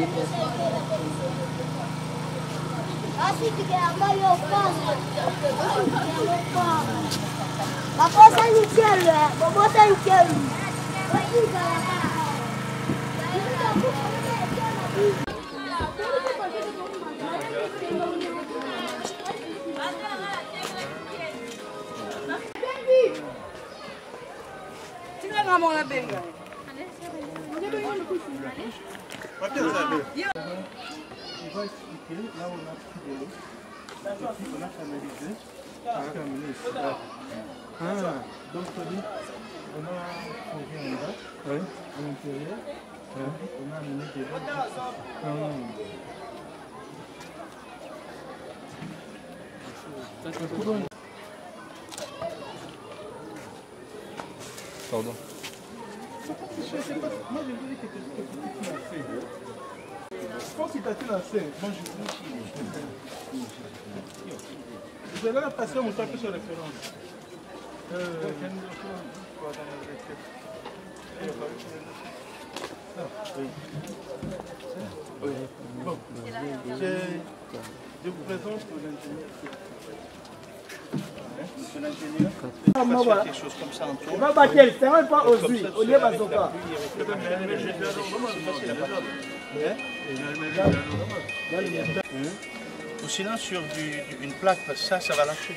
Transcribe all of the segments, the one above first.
Il va expliquer là où on a pris de l'eau, et puis on a canalisé, on a terminé ici. Donc on a posé un bac à l'intérieur, on a amené des bacs. Pardon. Moi je voulais que tu financé. Je pense qu'il t'a financé. Moi je voulais je vais là passer mon temps sur référence. Bon, je vous présente l'ingénieur. L'ingénieur, quelque chose comme ça en tour. On va battre, c'est même pas aujourd'hui. On y va pas. Ou sinon sur une plaque, parce que ça va lâcher.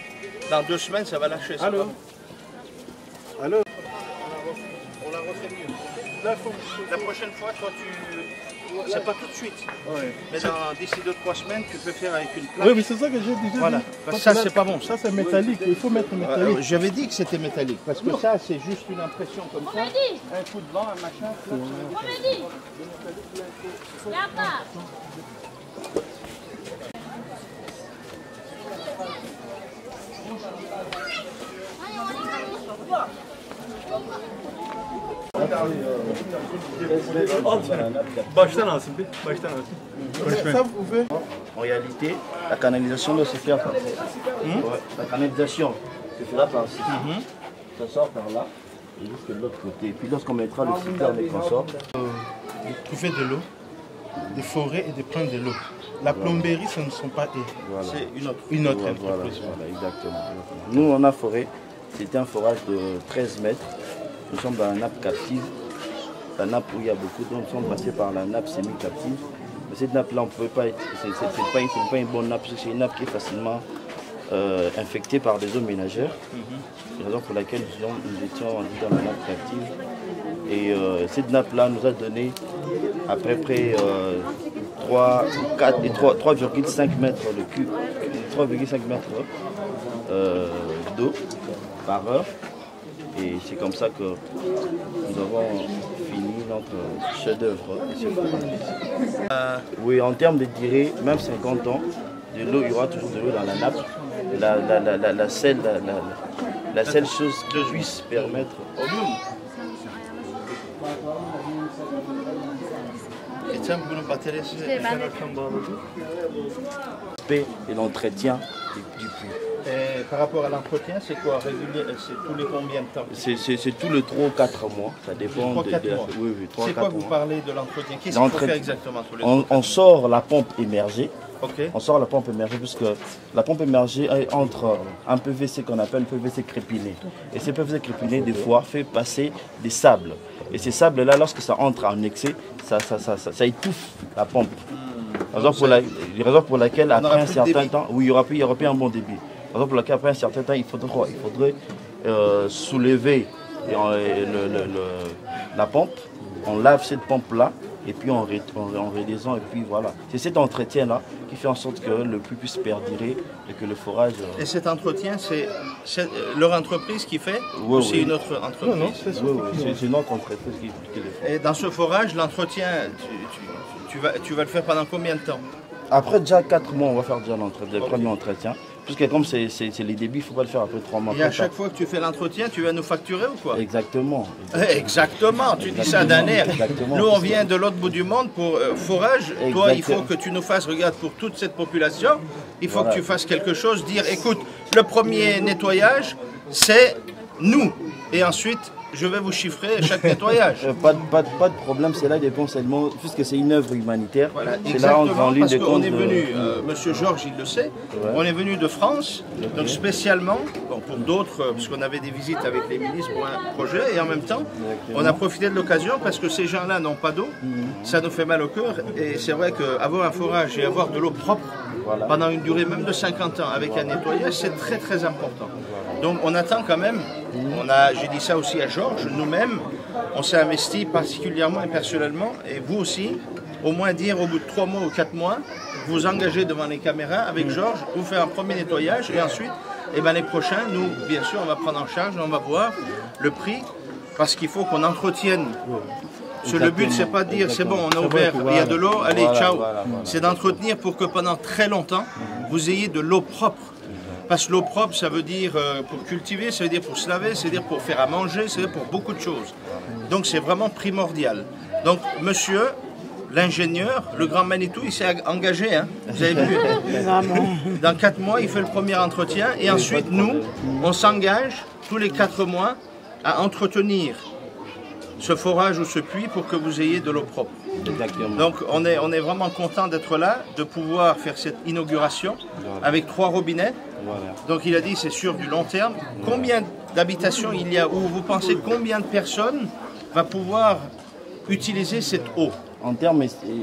Dans 2 semaines, ça va lâcher. Allô? Allô? On la refait mieux. La prochaine fois, toi, c'est pas tout de suite. Ouais. Mais d'ici 2-3 semaines, tu peux faire avec une plaque. Oui, mais c'est ça que j'ai déjà dit. Parce que ça, c'est pas bon. Ça, c'est métallique. Il faut mettre métallique. J'avais dit que c'était métallique. Parce que ça, c'est juste une impression comme ça. Un coup de vent, un machin. On m'a dit. Il n'y a pas. En réalité, la canalisation doit se faire par la canalisation se fera par ici. Ça sort par là et jusqu'à l'autre côté. Et puis lorsqu'on mettra le citerne et qu'on sort. Trouver de l'eau, des forêts et de prendre de l'eau. La plomberie, ce ne sont pas eux. Voilà. C'est une autre entreprise. Voilà, exactement. Nous, on a foré. C'était un forage de 13 mètres. Nous sommes dans la nappe captive. La nappe où il y a beaucoup d'eau, nous sommes passés par la nappe semi-captive. Mais cette nappe-là, on ne pouvait pas être. Ce n'est pas une bonne nappe, c'est une nappe qui est facilement infectée par des eaux ménagères. C'est la raison pour laquelle nous étions dans la nappe captive. Et cette nappe-là nous a donné à peu près 3,5 mètres de cube, 3,5 mètres d'eau par heure. Et c'est comme ça que nous avons fini notre chef-d'œuvre. Oui, en termes de durée, même 50 ans, de l'eau, il y aura toujours de l'eau dans la nappe. La seule chose qui puisse permettre et l'entretien du puits. Par rapport à l'entretien, c'est quoi régulier? C'est tous les combien de temps? C'est tous les 3 ou 4 mois. Ça dépend de 3-4 mois. Oui, 3 c'est 4 quoi mois. vous parlez de l'entretien? Qu'est-ce qu'il faut faire exactement tous les on sort la pompe émergée. Okay. On sort la pompe émergée puisque la pompe émergée est entre un PVC qu'on appelle PVC crépiné. Et ce PVC crépiné, des fois, fait passer des sables. Et ces sables-là, lorsque ça entre en excès, ça étouffe la pompe. Raison pour laquelle, après un certain temps, oui, il n'y aura plus un bon débit. Raison pour laquelle, après un certain temps, il faudrait soulever la pompe. On lave cette pompe-là. Et puis on redescend, et puis voilà. C'est cet entretien-là qui fait en sorte que le puits puisse perdurer et que le forage... Et cet entretien, c'est leur entreprise qui fait ou c'est une autre entreprise? Non, c'est une autre entreprise qui le fait. Et dans ce forage, l'entretien, tu vas le faire pendant combien de temps? Après déjà 4 mois, on va faire déjà le premier entretien. Puisque comme c'est les débits, il ne faut pas le faire après 3 mois. Et à chaque fois que tu fais l'entretien, tu vas nous facturer ou quoi? Exactement. Exactement, tu dis ça d'un air. Nous, on vient de l'autre bout du monde pour forage. Toi, il faut que tu nous fasses, regarde, pour toute cette population, il faut que tu fasses quelque chose, dire, écoute, le premier nettoyage, c'est nous. Et ensuite, je vais vous chiffrer chaque nettoyage. Pas de problème, c'est là des conseils, puisque c'est une œuvre humanitaire. Voilà, c'est là en ligne parce de qu'on compte. est venu, Monsieur Georges, il le sait, on est venu de France, donc spécialement, bon, pour d'autres, parce qu'on avait des visites avec les ministres pour un projet, et en même temps, on a profité de l'occasion parce que ces gens-là n'ont pas d'eau, ça nous fait mal au cœur, et c'est vrai qu'avoir un forage et avoir de l'eau propre pendant une durée même de 50 ans avec un nettoyage, c'est très très important. Donc on attend quand même, j'ai dit ça aussi à Georges, nous-mêmes, on s'est investi particulièrement et personnellement, et vous aussi, au moins dire au bout de 3 mois ou 4 mois, vous engagez devant les caméras avec Georges, vous faire un premier nettoyage, et ensuite, l'année prochaine, nous, bien sûr, on va prendre en charge, on va voir le prix, parce qu'il faut qu'on entretienne. Le but, c'est pas de dire, c'est bon, on a ouvert, il y a de l'eau, allez, ciao. C'est d'entretenir pour que pendant très longtemps, vous ayez de l'eau propre. Parce que l'eau propre, ça veut dire pour cultiver, ça veut dire pour se laver, ça veut dire pour faire à manger, ça veut dire pour beaucoup de choses. Donc c'est vraiment primordial. Donc monsieur, l'ingénieur, le grand Manitou, il s'est engagé, hein, vous avez vu. Dans 4 mois, il fait le premier entretien et ensuite nous, on s'engage tous les 4 mois à entretenir ce forage ou ce puits pour que vous ayez de l'eau propre. Exactement. Donc on est vraiment content d'être là, de pouvoir faire cette inauguration avec 3 robinets. Donc il a dit c'est sur du long terme. Combien d'habitations il y a, ou vous pensez combien de personnes va pouvoir utiliser cette eau? En termes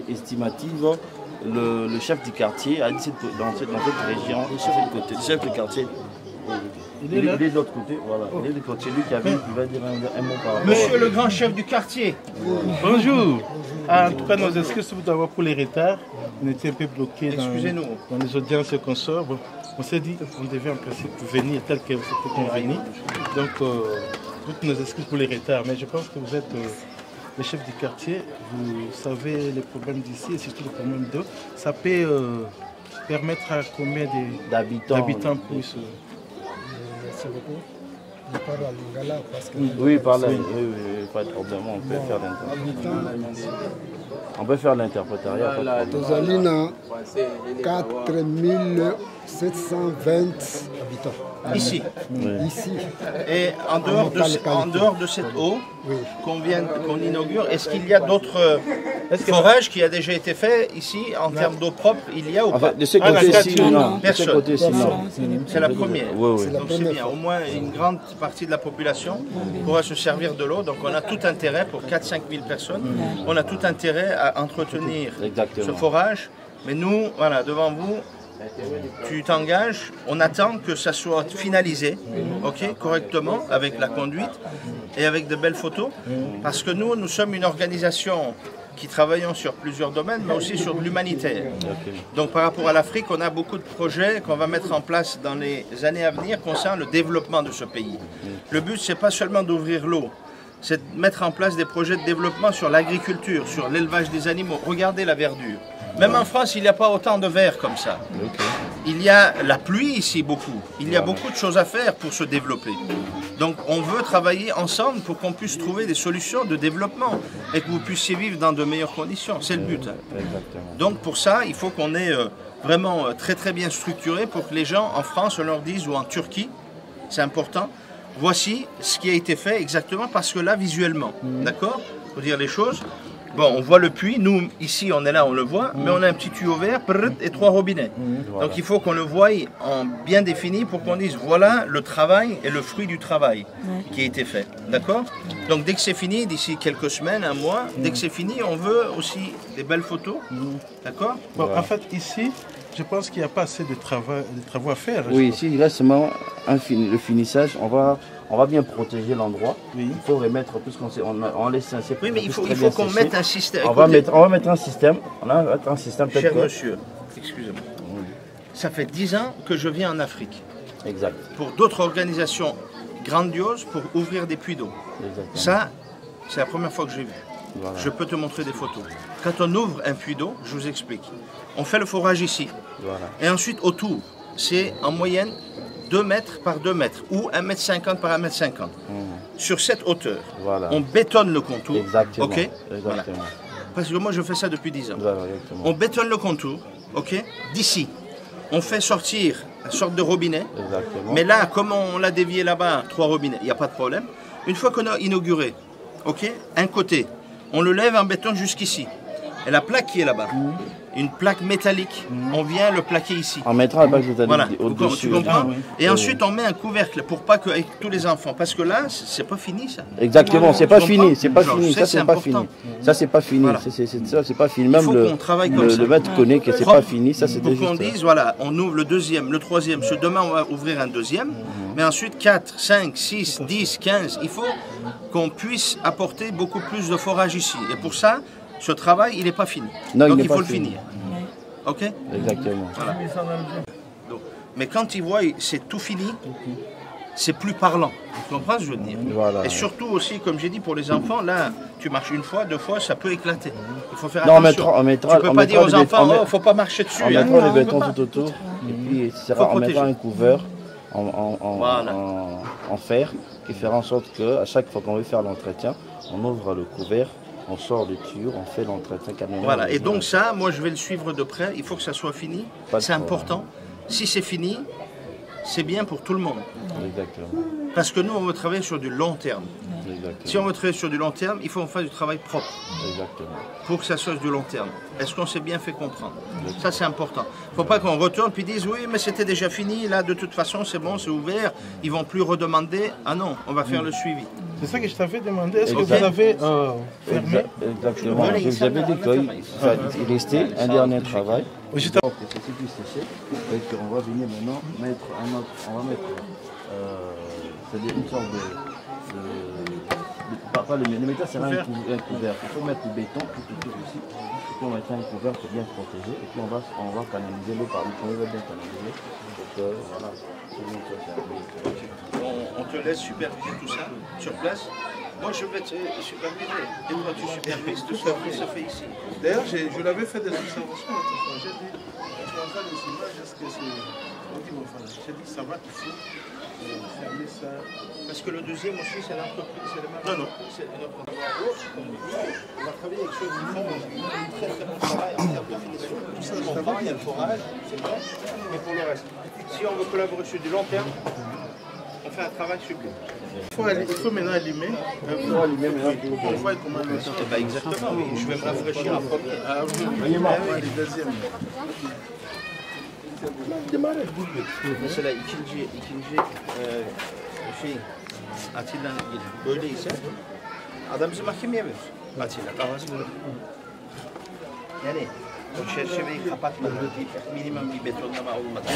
estimatifs, le chef du quartier a dit dans cette région, le chef du quartier, il est de l'autre côté, voilà. Il est de côté, lui qui va dire un mot par rapport. Monsieur le grand chef du quartier. Bonjour. En tout cas, nos excuses d'abord pour les retards. On était un peu bloqués dans les audiences qu'on sort. Bon, on s'est dit qu'on devait en principe venir tel que c'était convenu. Donc, toutes nos excuses pour les retards. Mais je pense que vous êtes le chef du quartier. Vous savez les problèmes d'ici et surtout les problèmes d'eau. Ça peut permettre à combien d'habitants plus Merci beaucoup. Je parle à Lingala parce que... Oui, pas de problème, on peut faire l'interprétariat. On peut faire l'interprétariat. Tozalina, 4720 habitants. Ici. Oui. Ici. Et en dehors de cette eau qu'on inaugure, est-ce qu'il y a d'autres forages qui a déjà été fait ici en termes d'eau propre? Il y a ou pas? De ce côté-ci, non. Personne. Non. C'est la première. Oui. Donc c'est bien. Au moins une grande partie de la population pourra se servir de l'eau. Donc on a tout intérêt pour 4-5 000 personnes. On a tout intérêt à entretenir ce forage. Mais nous, voilà, devant vous, tu t'engages, on attend que ça soit finalisé, correctement, avec la conduite et avec de belles photos, parce que nous sommes une organisation qui travaillons sur plusieurs domaines, mais aussi sur de l'humanitaire. Donc par rapport à l'Afrique, on a beaucoup de projets qu'on va mettre en place dans les années à venir concernant le développement de ce pays. Le but, c'est pas seulement d'ouvrir l'eau, c'est de mettre en place des projets de développement sur l'agriculture, sur l'élevage des animaux. Regardez la verdure. Même en France, il n'y a pas autant de vers comme ça. Il y a la pluie ici beaucoup. Il y a beaucoup de choses à faire pour se développer. Donc on veut travailler ensemble pour qu'on puisse trouver des solutions de développement et que vous puissiez vivre dans de meilleures conditions. C'est le but. Donc pour ça, il faut qu'on ait vraiment très très bien structuré pour que les gens en France, on leur dise, ou en Turquie, c'est important, voici ce qui a été fait exactement, parce que là, visuellement, d'accord, il faut dire les choses. Bon, on voit le puits, nous, ici, on est là, on le voit, mais on a un petit tuyau vert et 3 robinets. Donc il faut qu'on le voie en bien défini pour qu'on dise, voilà le travail et le fruit du travail qui a été fait, d'accord? Donc dès que c'est fini, d'ici quelques semaines, un mois, dès que c'est fini, on veut aussi des belles photos, d'accord? Bon, en fait, ici, je pense qu'il n'y a pas assez de travaux à faire. Oui, ici, il reste seulement le finissage. On va bien protéger l'endroit. Il faut remettre, puisqu'on laisse un Oui, mais il faut qu'on mette un système. On va mettre un système. Cher monsieur, excusez-moi. Ça fait 10 ans que je viens en Afrique. Exact. Pour d'autres organisations grandioses pour ouvrir des puits d'eau. Ça, c'est la première fois que j'ai vu. Voilà. Je peux te montrer des photos. Quand on ouvre un puits d'eau, je vous explique. On fait le forage ici. Et ensuite, autour, c'est en moyenne 2 mètres par 2 mètres ou 1,50 m par 1,50 m. Sur cette hauteur, on bétonne le contour. Exactement. Voilà. Parce que moi, je fais ça depuis 10 ans. On bétonne le contour, d'ici. On fait sortir sorte de robinet. Exactement. Mais là, comme on l'a dévié là-bas, 3 robinets, il n'y a pas de problème. Une fois qu'on a inauguré, ok, un côté, on le lève en béton jusqu'ici. Et la plaque qui est là-bas, une plaque métallique, on vient le plaquer ici. On mettra la plaque métallique Voilà, au-dessus. tu comprends? Et ensuite, on met un couvercle pour pas que avec tous les enfants, parce que là, c'est pas fini ça. Exactement, c'est pas Tu fini, comprends? c'est pas Genre, fini, ça, ça c'est c'est pas important. fini. Ça c'est pas fini, Voilà. ça c'est pas fini. Il Même faut qu'on travaille comme ça. le maître connaît que c'est Propre. pas fini, ça c'était Pour qu'on juste. dise, voilà, on ouvre le deuxième, le troisième, demain on va ouvrir un deuxième, mais ensuite 4, 5, 6, 10, 15, il faut qu'on puisse apporter beaucoup plus de forage ici. Et pour ça, ce travail, il n'est pas fini. Non, Donc il il n'est faut pas le fini. finir. Ok? Exactement. Voilà. Donc, mais quand ils voient c'est tout fini, c'est plus parlant. Tu comprends ce que je veux dire? Voilà. Et surtout aussi, comme j'ai dit, pour les enfants, là, tu marches une fois, 2 fois, ça peut éclater. Il faut faire Non, attention. on mettra, Tu peux pas dire aux enfants, il ne faut pas marcher dessus. On hein. mettra le On béton peut pas. tout autour, et puis Faut on mettra protéger. un couvert Voilà. en fer qui fera en sorte qu'à chaque fois qu'on veut faire l'entretien, on ouvre le couvert, on sort le tuyau, on fait l'entretien carrément. Voilà, et donc ça, moi je vais le suivre de près, il faut que ça soit fini, Pas de c'est problème. important. Si c'est fini, c'est bien pour tout le monde. Exactement. Parce que nous, on veut travailler sur du long terme. Exactement. Si on veut travailler sur du long terme, il faut qu'on fasse du travail propre Exactement. pour que ça soit du long terme. Est-ce qu'on s'est bien fait comprendre? Ça, c'est important. Il ne faut pas qu'on retourne puis dise oui, mais c'était déjà fini, là, de toute façon, c'est bon, c'est ouvert, ils ne vont plus redemander. Ah non, on va faire le suivi. C'est ça que je t'avais demandé. Est-ce que Exact. vous avez fermé? Exactement. Je vous avais dit qu'il restait un dernier travail. Je t'ai- Pour que ceci puisse sécher, et qu'on va venir maintenant mettre un autre, on va mettre c'est-à-dire une sorte pas le métal sera un couvert. Il faut mettre du béton tout autour ici. Et puis on mettra un couvert pour bien protéger. Et puis on va canaliser l'eau par le on va bien canaliser. Donc voilà. On te laisse superviser tout ça sur place. Moi, je vais te superviser. Et toi, tu supervises tout ça qui se fait ici. D'ailleurs, je l'avais fait des observations l'autre fois. J'ai dit, je suis en train de filmer, est-ce que c'est. J'ai dit, ça va, il faut fermer ça. Parce que le deuxième aussi, c'est l'entreprise, c'est le même. Non, non, c'est notre entreprise. On va travailler avec ceux qui font un très très bon travail en termes de finition. Tout ça, je comprends, il y a le forage, c'est vrai, mais pour le reste, si on veut collaborer sur du long terme, on fait un travail sublime. Il faut maintenant allumer. Il faut allumer maintenant. On voit comment le son. Eh ben exactement, oui. Je vais me rafraîchir en premier. Ah oui, le deuxième. Mesela ikinci şey Atilla'nın böyleyse adamımızı mahkemeye verir. Atilla kafası böyle. Yani o çerçeveyi kapatmadan minimum bir betonlama olmadan.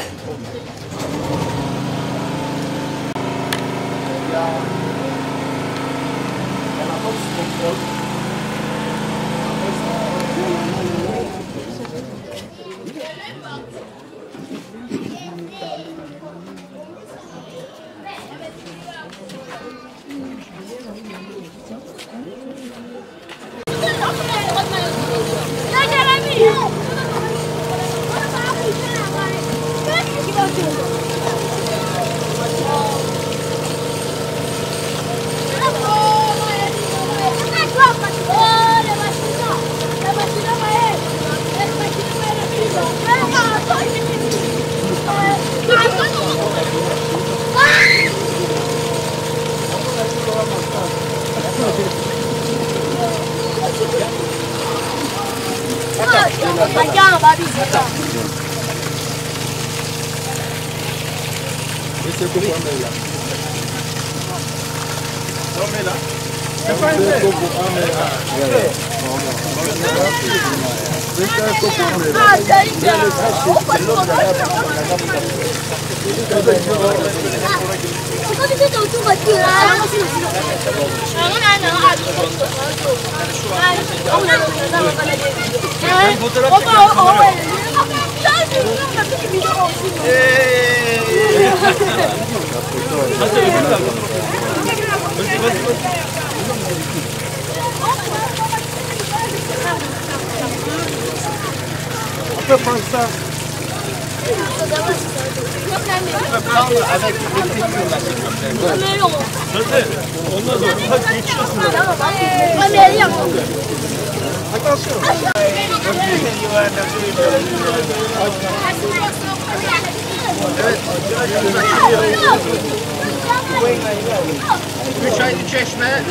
On peut prendre ça. Avec l'écriture là, c'est comme ça. Attention. Üç aydı Çeşme.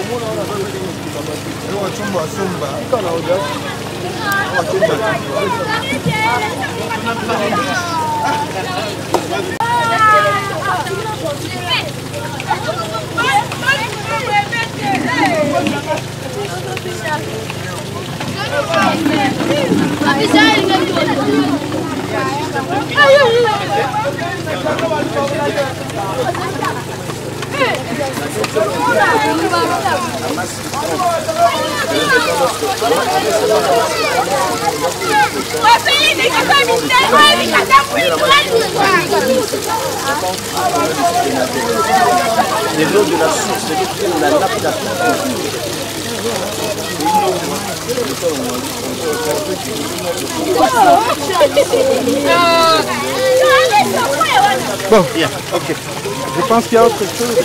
C'est l'eau de la source, c'est l'eau de la nappe Bon, bien, ok. Je pense qu'il y a autre chose.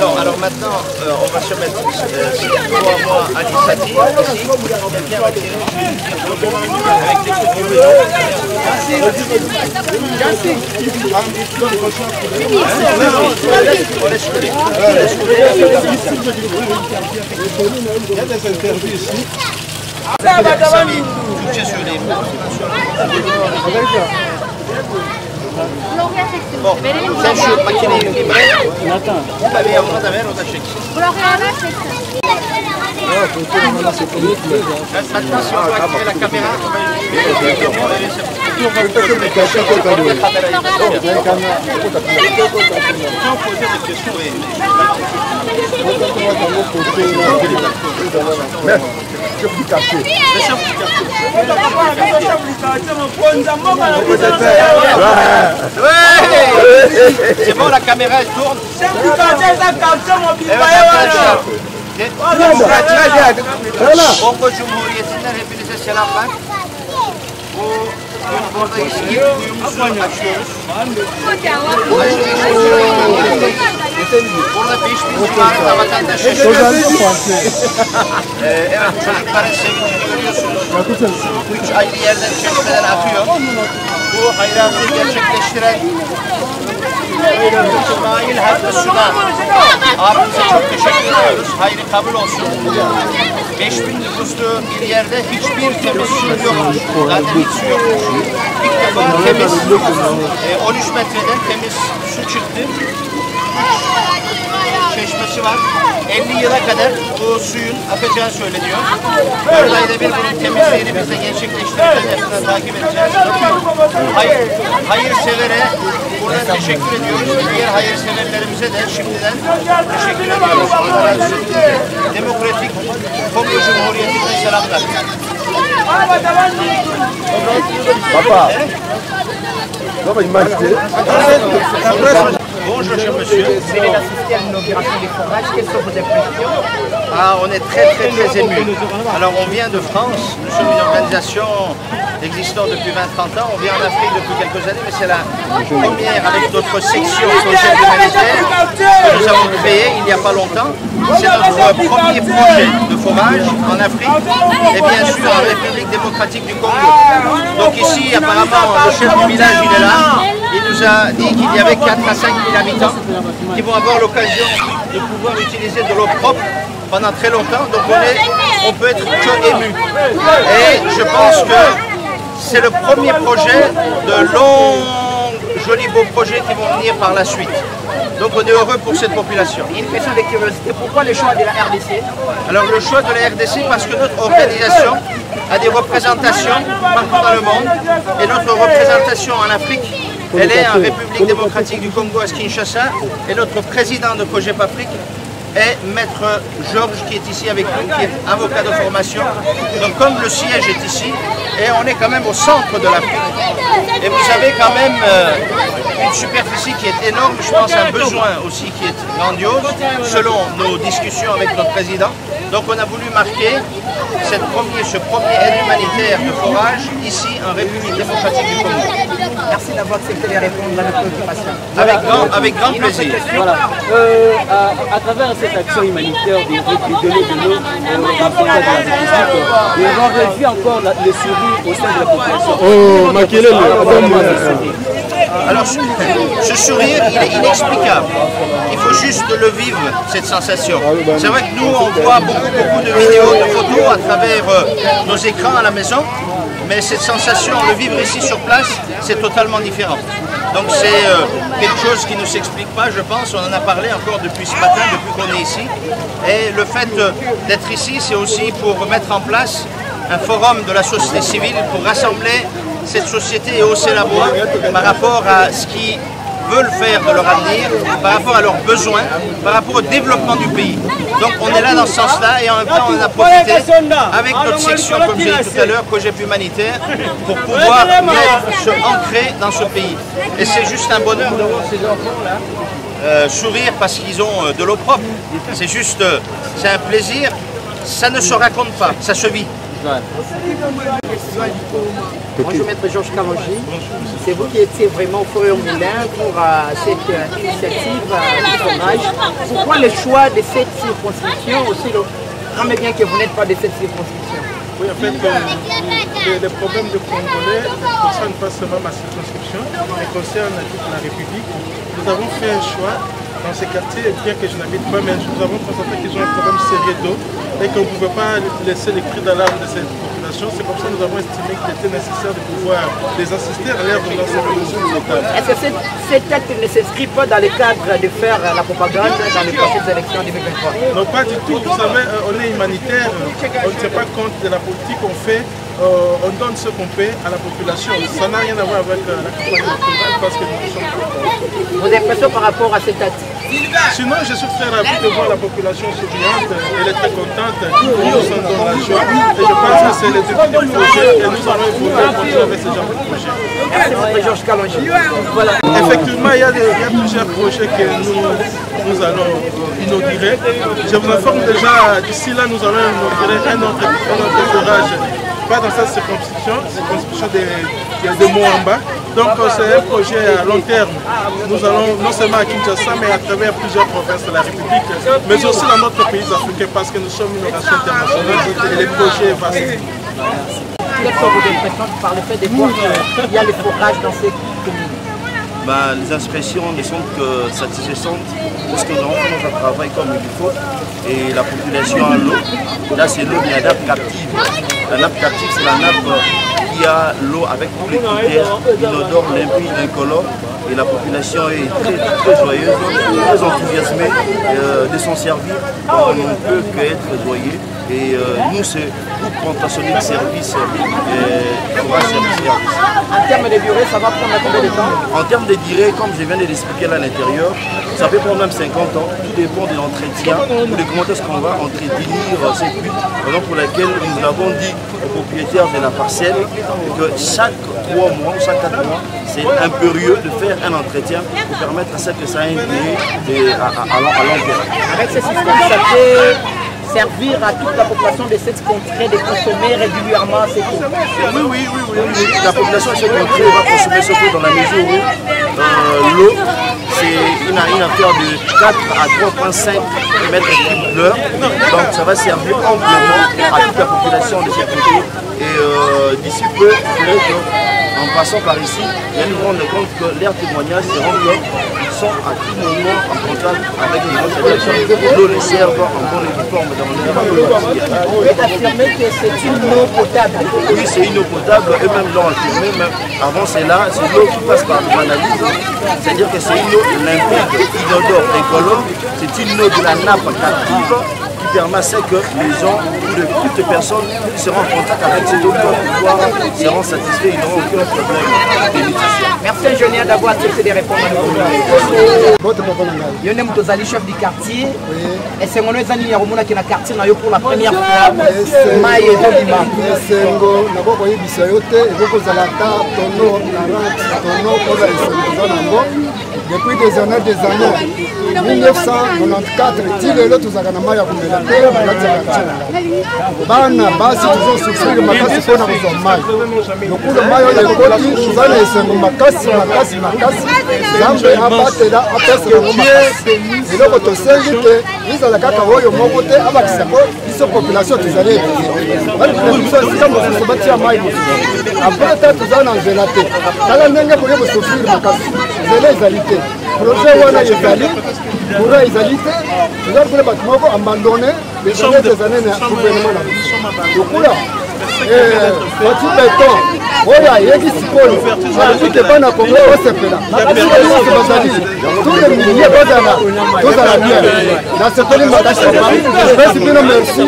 Non, alors maintenant, on va se mettre moi à l'initiative, ici, quelqu'un va tirer avec des coups de on laisse couler. Il y a des interviews ici. Bon, sen şu makineyi libre. Tabii yanına da ver, o da çeksin. Maintenant, si on va activer la caméra, on va poser des questions. C'est bon, la caméra elle tourne. Kongo Cumhuriyeti'nden hepinize selamlar. Bu buradayız. İlk kuyumuzu açıyoruz. Burada 5000 civarında vatandaş yaşıyor. Evet, çocukların sevincini görüyorsunuz. 3 ayrı yerden çeşmeden akıyor. Bu hayratı gerçekleştiren İsmail Hakkı Su'na abimize çok teşekkür ediyoruz. Hayrı kabul olsun. 5000 nüfuslu bir yerde hiçbir temiz su yokmuş. Zaten hiç su yokmuş. İlk defa temiz 13 metreden temiz su çıktı. Çeşmesi var. 50 yıla kadar bu suyun akacağı söyleniyor. 4 ayda bir bunun temizliğini biz de gerçekleştireceğiz. Yakından takip edeceğiz. Hayırsevere buradan teşekkür ediyoruz. Diğer hayırseverlerimize de şimdiden teşekkür ediyoruz. Allah razı olsun. Demokratik Kongo Cumhuriyeti'nden selamlar. Papa. Bonjour, cher monsieur. Vous allez assister à l'inauguration des forages. Quelles sont vos impressions? On est très émus. Alors on vient de France, nous sommes une organisation existant depuis 20-30 ans. On vient en Afrique depuis quelques années, mais c'est la première avec notre section sociale humanitaire que nous avons créée il n'y a pas longtemps. C'est notre premier projet de forage en Afrique et bien sûr en République démocratique du Congo. Donc ici, apparemment, le chef du village, il est là. Il nous a dit qu'il y avait 4 à 5 000 habitants qui vont avoir l'occasion de pouvoir utiliser de l'eau propre pendant très longtemps. Donc on peut être que ému. Et je pense que c'est le premier projet de longs, jolis, beaux projets qui vont venir par la suite. Donc on est heureux pour cette population. Une question de curiosité, pourquoi le choix de la RDC? Alors le choix de la RDC parce que notre organisation a des représentations partout dans le monde et notre représentation en Afrique, elle est en République démocratique du Congo à Kinshasa et notre président de Cogep Afrique est Maître Georges qui est ici avec nous, qui est avocat de formation. Donc comme le siège est ici, et on est quand même au centre de l'Afrique, et vous avez quand même une superficie qui est énorme, je pense un besoin aussi qui est grandiose, selon nos discussions avec notre président. Donc on a voulu marquer ce premier aide humanitaire de forage ici en République démocratique du Congo. Merci d'avoir accepté de répondre à nos préoccupations. Avec grand plaisir. Voilà. À travers cette action humanitaire de donner de l'eau aux et on réduit encore le survie au sein de la population. Oh, Makele, alors, ce sourire, il est inexplicable. Il faut juste le vivre, cette sensation. C'est vrai que nous, on voit beaucoup de vidéos, de photos à travers nos écrans à la maison, mais cette sensation, le vivre ici sur place, c'est totalement différent. Donc c'est quelque chose qui ne s'explique pas, je pense. On en a parlé encore depuis ce matin, depuis qu'on est ici. Et le fait d'être ici, c'est aussi pour mettre en place un forum de la société civile pour rassembler cette société et hausser la voix par rapport à ce qu'ils veulent faire de leur avenir, par rapport à leurs besoins, par rapport au développement du pays. Donc on est là dans ce sens-là et en même temps on a profité avec notre section, comme j'ai dit tout à l'heure, Cogep humanitaire, pour pouvoir se ancrer dans ce pays. Et c'est juste un bonheur de voir ces enfants-là sourire parce qu'ils ont de l'eau propre. C'est juste, c'est un plaisir, ça ne se raconte pas, ça se vit. Bonjour Maître Georges Kalonji, c'est vous qui étiez vraiment au Forum Moulin pour cette initiative du forage. Pourquoi le choix de cette circonscription aussi mais bien que vous n'êtes pas de cette circonscription? Oui, en fait, les problèmes de Congolais ne concernent pas seulement ma circonscription, mais concernent toute la République. Nous avons fait un choix dans ces quartiers, bien que je n'habite pas, mais nous avons constaté qu'ils ont un problème sérieux d'eau et qu'on ne pouvait pas laisser les cris d'alarme de cette population. C'est comme ça que nous avons estimé qu'il était nécessaire de pouvoir les assister à l'ère de l'organisation locale. Est-ce que cet acte ne s'inscrit pas dans le cadre de faire la propagande dans les prochaines élections 2023? Non, pas du tout. Vous savez, on est humanitaire, on ne tient pas compte de la politique qu'on fait. On donne ce qu'on paie à la population. Ça n'a rien à voir avec la campagne électorale parce que nous sommes Vos impressions par rapport à cet acte? Sinon, je suis très ravi de voir la population souriante. Elle est très contente. Nous sommes dans la joie. Et je pense que c'est le début du projet et nous allons évoluer continuer avec ce genre de projet. Merci, Maître Georges Kalonji. Voilà. Effectivement, il y a plusieurs projets que nous allons inaugurer. Je vous informe déjà, d'ici là, nous allons inaugurer un autre forage. Pas dans cette circonscription de Moamba. Donc c'est un projet à long terme. Nous allons non seulement à Kinshasa, mais à travers plusieurs provinces de la République, mais aussi dans notre pays africain, parce que nous sommes une nation internationale et les projets vastes. Quelles sont vos impressions par le fait de voir qu'il y a le forage dans ces communes? Les impressions ne sont que satisfaisantes parce que nous avons fait notre travail comme il faut et la population a l'eau. Là c'est l'eau de la nappe captive. La nappe captive c'est la nappe qui a l'eau avec tous les critères, inodore, limpide, incolore. Et la population est très joyeuse, très enthousiasmée de s'en servir. On ne peut qu'être joyeux. Et nous, c'est pour plantationner de service, En termes de durée, ça va prendre combien de temps? En termes de durée, comme je viens de l'expliquer là à l'intérieur, ça peut prendre même 50 ans. Tout dépend de l'entretien, de comment est-ce qu'on va entretenir cette butte. Raison pour laquelle nous avons dit aux propriétaires de la parcelle que chaque 3 mois ou chaque 4 mois, c'est impérieux de faire un entretien pour permettre à ce que ça ait une durée à long terme. Avec ce système, ça peut servir à toute la population de cette contrée de consommer régulièrement cette eau. Oui. La population de cette contrée va consommer cette eau dans la mesure où l'eau, c'est une affaire de 4 à 3,5 mètres cubes l'heure. Donc ça va servir amplement à toute la population de cette contrée. Et d'ici peu, en passant par ici, ils nous rendent compte que leurs témoignages seront qu'ils sont à tout moment en contact avec les autres personnes. L'eau les serve en bonne uniforme dans l'air. Vous pouvez affirmer que c'est une eau potable? Oui, c'est une eau potable. Eux-mêmes l'ont affirmé, mais avant cela, c'est l'eau qui passe par l'analyse. C'est-à-dire que c'est une eau limpide, inodore, incolore. C'est une eau de la nappe captive qui permet à ce que les gens ou toutes les personnes qui seront en contact avec cette eau seront satisfaits, ils n'auront aucun problème de nutrition. Merci ingénieur d'avoir accepté de répondre à nos questions. Yo nem tozali chef du quartier. Et c'est mon ezali ya romona qui na quartier na yo pour la première fois. Mai ezolima. Esengo na boko yebisa yo te ekozala ta tono na rate tono pour la esengo nango depuis des années 1994 ti lelo tozalaka na mai ya komela te nakati ya quartier na ngai bana basi tozosufrire makasi mpona kozwa mai lokulo mai oyo ekoti toza na esengo makasi nzambe abatela apesa yango makasi eloko tosengi te ezala kaka oyo moko te abakisako biso population tozali ebele biso esika mosusu batia mai mosusu apres te toza na nzela te tala ndenge koye kosufrire makasi nzela ezali te projet wana ezali courant ezali te toza kuna bato moko abandonne les années des années na gouvernement na biso lokula bati beton oyo ayeki sikoyo alobi ke bana kongo osepela nyonso bazali tous les milliers tozala bien nasepeli makasi pesi bino merci.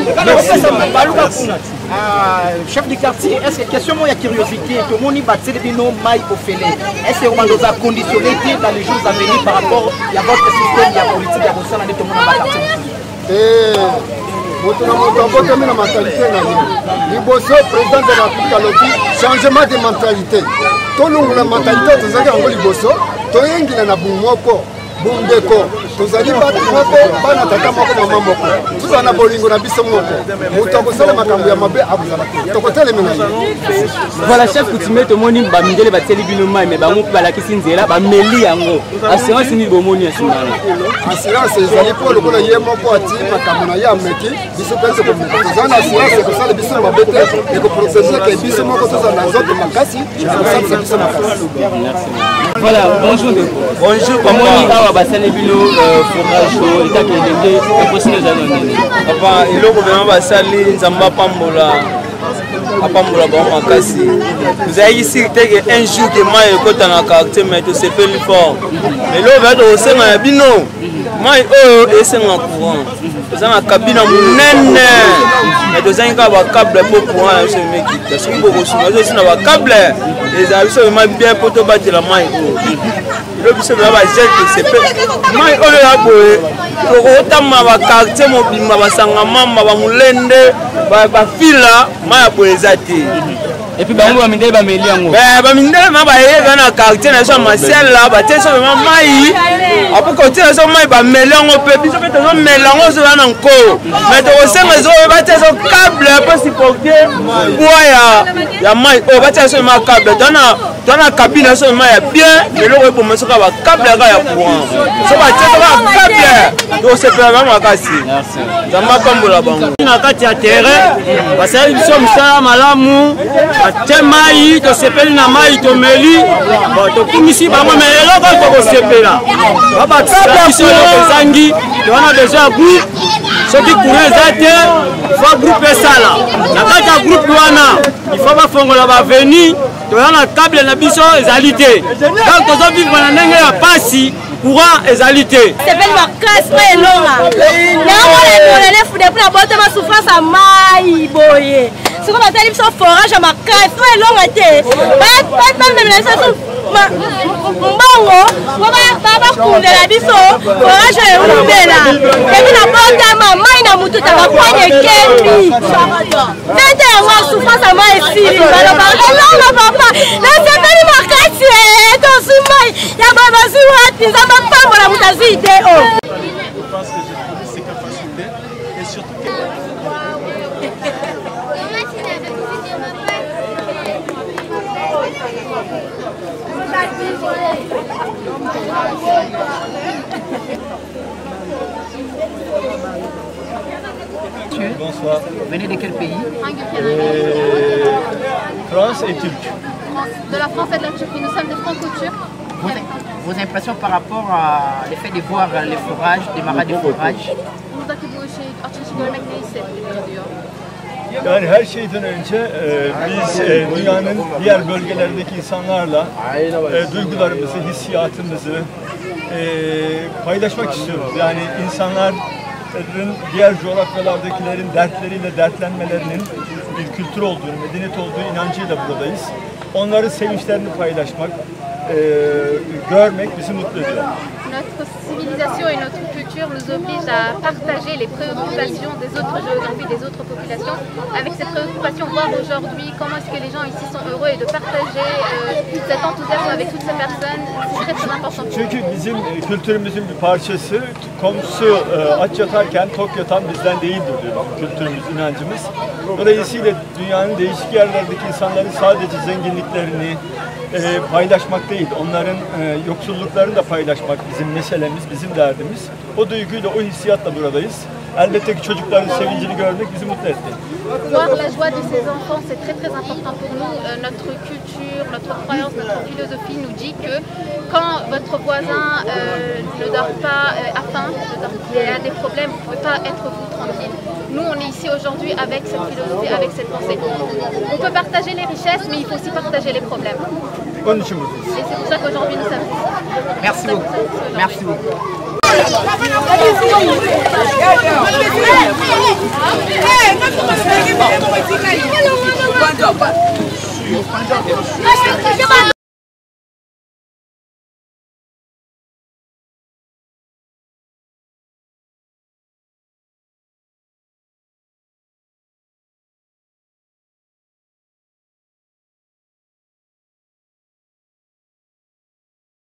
Chef du quartier, est-ce que question moi il y a curiosité, tout le monde y battait les noms maï au fêlé. Est-ce que on nous a conditionné dans les jours à venir par rapport à votre système, la politique, à votre tout le monde a battu? Moto na moto abotami na mentalité na ye liboso président de la République alobi changement de mentalité tolungula mentalité tozalaki yango liboso toyengila na bumu moko bumbeko tozali bato moko bana tata moko mama moko tozala na bolingo na biso moko moto akosala makambo ya mabe abuzala te tokotelemi na ye. Voilà chef coutumier tomoni bamindele batieli bino mai me bango mpe balakisi nzela bameli yango assurance nini bomoni ya nsima assurance ezali mpo lokola ye moko ati makambo na ye ameki biso mpense komeka toza na assurance ekosala biso na mabe te ekoprotege ke biso moko tozala na nzoto makasi ekosalisa biso makasi. Voilà, bonjour de bonjour komoni awa basali bino forage o etaki elenge eposini ezali nini papa eloko vraimen basali nzambe apambola bango makasi tozalaki siri teke un jour ke mai ekota na quartier mai tosepeli fort eloko vraimen tokosenga ya bino mai oyo esenga courant toza na kabina monene me tozangi kaka bacable mpo courant na biso emekita soki bokosunga biso na bacable ezala biso vraimen bien mpo tobatela mai oyo elo biso vraimen bagel tosepeli mai oyo ya boye tokotama bakartier mobimba basanga mamba bamolende bafila mai ya boye eza te epuis bango bamindele bameli yango bamindele ma bayeba na quartier na biso ya masela batie biso vraimen mai apo kotia biso mai bameli yango mpe biso mpe tozomela yango ozoza na nkolo me tokosenga ezoyo batia biso cable mpo supporte bwa ya mai oyo batia biso vraimen cable toza na kabine biso vraimen ya bien eloko eboma soka bacable yaka ya courant so batia soka cable tokosepela vraimen makasi nzambe apambola bango na kati ya terrain basali biso mosala malamu batie mai tosepeli na mai tomeli tokumisi bango me eloko tokosepela babakisa biso eloko ezangi towana besoin ya groupe soki courant eza te ifo groupe esala na kati ya groupe wana ifo bafongola baveni toza na cable na biso ezali te donc tozovivre na ndenge ya pasi courant ezali te sepeli makasi po elonga yango wana fude mpona botema souffrance ya mai boye siko batali biso forage ya makasi po elonga te bamemela biso mbongo po bakundela biso forage eumbela epi na botema mai na mutu takakwanya ekembi nete yango souffrance ya mai esili baloba elonga papa nasepeli makasi tosi mai ya babasi wapi nzambe apambola mutu azwi ide o. Je pense que j'ai trouvé ses capacités et surtout Bonsoir. Vous venez de quel pays? France et Turquie. De la France et de la Turquie. Nous sommes des franco-turcs. Vos impressions par rapport à l'effet de voir les forages, des marades de forage? Buradaki bu açılışı görmek ne hissettiriyor diyor. Yani her şeyden önce biz dünyanın diğer bölgelerdeki insanlarla duygularımızı, hissiyatımızı paylaşmak istiyoruz. Yani insanların diğer coğrafyalardakilerin dertleriyle dertlenmelerinin bir kültür olduğunu, medeniyet olduğu inancıyla buradayız. Onların sevinçlerini paylaşmak, görmek bizi mutlu ediyor. Notre civilisation et notre culture nous oblige à partager les préoccupations des autres géographies, des autres populations. Avec ces préoccupations, voir aujourd'hui comment est-ce que les gens ici sont heureux et de partager cet enthousiasme avec toutes ces personnes, c'est très important. Çünkü bizim kültürümüzün bir parçası. Komşu aç yatarken tok yatan bizden değildir diyor kültürümüz, inancımız. Dolayısıyla dünyanın değişik yerlerdeki insanların sadece zenginliklerini paylaşmak değil, onların yoksulluklarını da paylaşmak bizim meselemiz, bizim derdimiz. O duyguyla, o hissiyatla buradayız. Elbette ki çocukların sevincini görmek bizi mutlu etti. Voir la joie de ces enfants, c'est très très important pour nous. Notre culture, notre croyance, notre philosophie nous dit que quand votre voisin ne dort pas à faim, et a des problèmes, vous ne pouvez pas être vous tranquille. Nous, on est ici aujourd'hui avec cette philosophie, avec cette pensée. On peut partager les richesses, mais il faut aussi partager les problèmes. Onun için buradayız. Et c'est pour ça qu'aujourd'hui nous sommes ici. Merci beaucoup. Merci beaucoup.